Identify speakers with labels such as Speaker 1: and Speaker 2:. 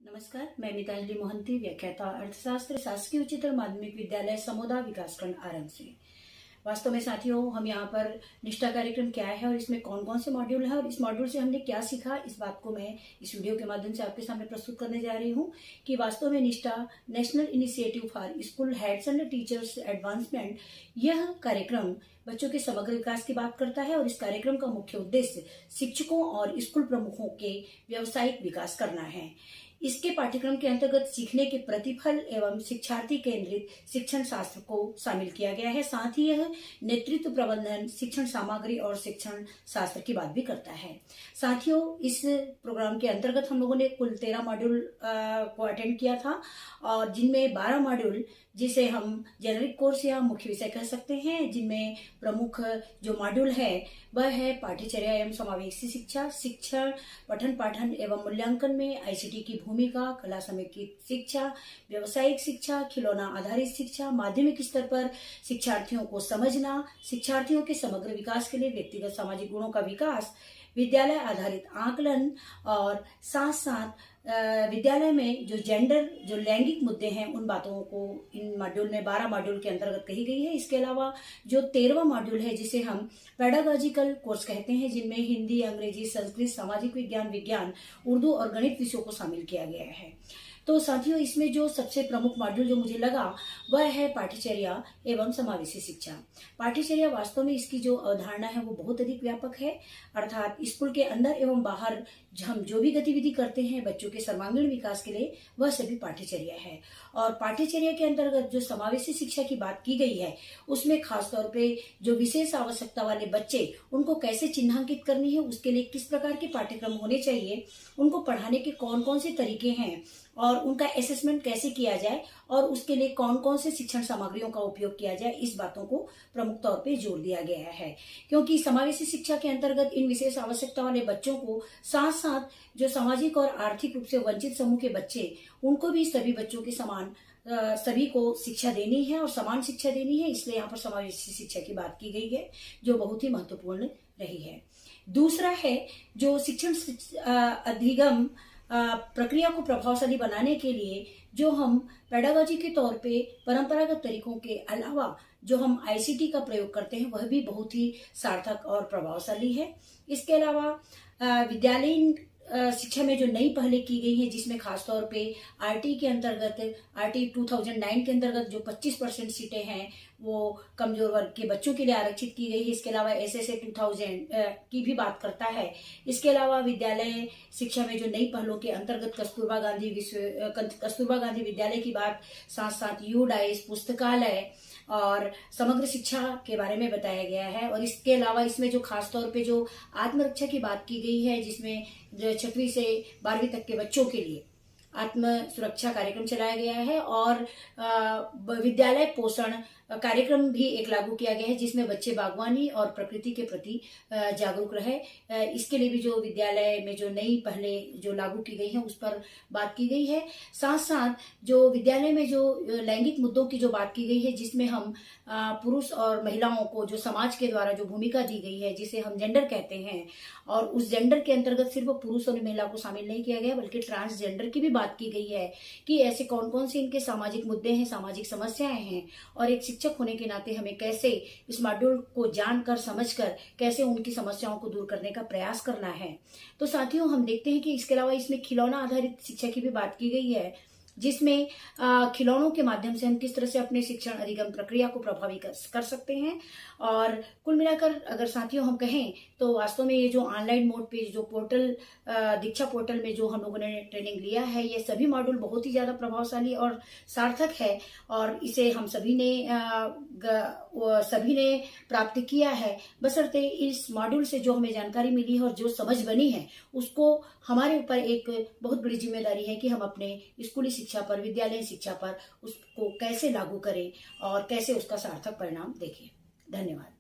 Speaker 1: नमस्कार, मैं मितांजलि मोहंती, व्याख्याता अर्थशास्त्र, शासकीय उच्चतर माध्यमिक विद्यालय समोदा विकासखंड आरंग से। वास्तव में साथियों, हम यहाँ पर निष्ठा कार्यक्रम क्या है और इसमें कौन कौन से मॉड्यूल है और इस मॉड्यूल से हमने क्या सीखा, इस बात को मैं इस वीडियो के माध्यम से आपके सामने प्रस्तुत करने जा रही हूँ कि वास्तव में निष्ठा national initiative for school heads and teachers advancement, यह कार्यक्रम बच्चों के समग्र विकास की बात करता है और इस कार्यक्रम का मुख्य उद्देश्य शिक्षकों और स्कूल प्रमुखों के व्यावसायिक विकास करना है। इसके पाठ्यक्रम के अंतर्गत सीखने के प्रतिफल एवं शिक्षार्थी केंद्रित शिक्षण शास्त्र को शामिल किया गया है। साथ ही यह नेतृत्व प्रबंधन, शिक्षण सामग्री और शिक्षण शास्त्र की बात भी करता है। साथियों, इस प्रोग्राम के अंतर्गत हम लोगों ने कुल 13 मॉड्यूल को अटेंड किया था और जिनमें 12 मॉड्यूल जिसे हम जेनरिक कोर्स या मुख्य विषय कह सकते हैं, जिनमें प्रमुख जो मॉड्यूल है वह है पाठ्यचर्या एवं समावेशी शिक्षा, शिक्षण पठन पाठन एवं मूल्यांकन में आईसीटी की भूमिका, कला समेकित शिक्षा, व्यावसायिक शिक्षा, खिलौना आधारित शिक्षा, माध्यमिक स्तर पर शिक्षार्थियों को समझना, शिक्षार्थियों के समग्र विकास के लिए व्यक्तिगत सामाजिक गुणों का विकास, विद्यालय आधारित आकलन और साथ साथ विद्यालय में जो लैंगिक मुद्दे हैं उन बातों को इन मॉड्यूल में 12 मॉड्यूल के अंतर्गत कही गई है। इसके अलावा जो 13वां मॉड्यूल है जिसे हम पेडागॉजिकल कोर्स कहते हैं, जिनमें हिंदी, अंग्रेजी, संस्कृत, सामाजिक विज्ञान, उर्दू और गणित विषयों को शामिल किया गया है। तो साथियों, इसमें जो सबसे प्रमुख मॉड्यूल जो मुझे लगा वह है पाठ्यचर्या एवं समावेशी शिक्षा। पाठ्यचर्या वास्तव में इसकी जो अवधारणा है वो बहुत अधिक व्यापक है, अर्थात स्कूल के अंदर एवं बाहर हम जो भी गतिविधि करते हैं बच्चों के सर्वांगीण विकास के लिए वह सभी पाठ्यचर्या है। और पाठ्यचर्या के अंतर्गत जो समावेशी शिक्षा की बात की गई है उसमें खासतौर पे जो विशेष आवश्यकता वाले बच्चे उनको कैसे चिन्हांकित करनी है, उसके लिए किस प्रकार के पाठ्यक्रम होने चाहिए, उनको पढ़ाने के कौन कौन से तरीके हैं और उनका असेसमेंट कैसे किया जाए और उसके लिए कौन कौन से शिक्षण सामग्रियों का उपयोग किया जाए, इस बातों को प्रमुख तौर पे जोर दिया गया है। क्योंकि समावेशी शिक्षा के अंतर्गत इन विशेष आवश्यकता वाले बच्चों को साथ साथ जो सामाजिक और आर्थिक रूप से वंचित समूह के बच्चे, उनको भी सभी बच्चों के समान सभी को शिक्षा देनी है और समान शिक्षा देनी है। इसलिए यहाँ पर समावेशी शिक्षा की बात की गई है जो बहुत ही महत्वपूर्ण रही है। दूसरा है जो शिक्षण अधिगम प्रक्रिया को प्रभावशाली बनाने के लिए जो हम पेडागॉजी के तौर पे परंपरागत तरीकों के अलावा जो हम आईसीटी का प्रयोग करते हैं वह भी बहुत ही सार्थक और प्रभावशाली है। इसके अलावा विद्यालयीन शिक्षा में जो नई पहलें की गई हैं, जिसमें खासतौर पे आरटी के अंतर्गत आरटी 2009 के अंतर्गत जो 25% सीटें हैं वो कमजोर वर्ग के बच्चों के लिए आरक्षित की गई है। इसके अलावा एसएसए 2000 की भी बात करता है। इसके अलावा विद्यालय शिक्षा में जो नई पहलों के अंतर्गत कस्तूरबा गांधी विद्यालय की बात, साथ साथ यूडाइस पुस्तकालय और समग्र शिक्षा के बारे में बताया गया है। और इसके अलावा इसमें जो खासतौर पे जो आत्मरक्षा की बात की गई है, जिसमें जो 6वीं से 12वीं तक के बच्चों के लिए आत्म सुरक्षा कार्यक्रम चलाया गया है और विद्यालय पोषण कार्यक्रम भी एक लागू किया गया है, जिसमें बच्चे बागवानी और प्रकृति के प्रति जागरूक रहे। इसके लिए भी जो विद्यालय में जो नई पहले जो लागू की गई है उस पर बात की गई है। साथ साथ जो विद्यालय में जो लैंगिक मुद्दों की जो बात की गई है, जिसमें हम पुरुष और महिलाओं को जो समाज के द्वारा जो भूमिका दी गई है, जिसे हम जेंडर कहते हैं, और उस जेंडर के अंतर्गत सिर्फ पुरुष और महिला को शामिल नहीं किया गया बल्कि ट्रांसजेंडर की भी बात की गई है कि ऐसे कौन कौन से इनके सामाजिक मुद्दे हैं, सामाजिक समस्याएं हैं और एक शिक्षक होने के नाते हमें कैसे इस मॉड्यूल को जानकर समझकर कैसे उनकी समस्याओं को दूर करने का प्रयास करना है। तो साथियों, हम देखते हैं कि इसके अलावा इसमें खिलौना आधारित शिक्षा की भी बात की गई है, जिसमें खिलौनों के माध्यम से हम किस तरह से अपने शिक्षण अधिगम प्रक्रिया को प्रभावी कर सकते हैं। और कुल मिलाकर अगर साथियों हम कहें तो वास्तव में ये जो ऑनलाइन मोड पे जो पोर्टल दीक्षा पोर्टल में जो हम लोगों ने ट्रेनिंग लिया है, ये सभी मॉड्यूल बहुत ही ज्यादा प्रभावशाली और सार्थक है और इसे हम सभी ने प्राप्त किया है। बशर्ते इस मॉड्यूल से जो हमें जानकारी मिली है और जो समझ बनी है उसको हमारे ऊपर एक बहुत बड़ी जिम्मेदारी है कि हम अपने स्कूली शिक्षा पर, विद्यालय शिक्षा पर उसको कैसे लागू करें और कैसे उसका सार्थक परिणाम देखें। धन्यवाद।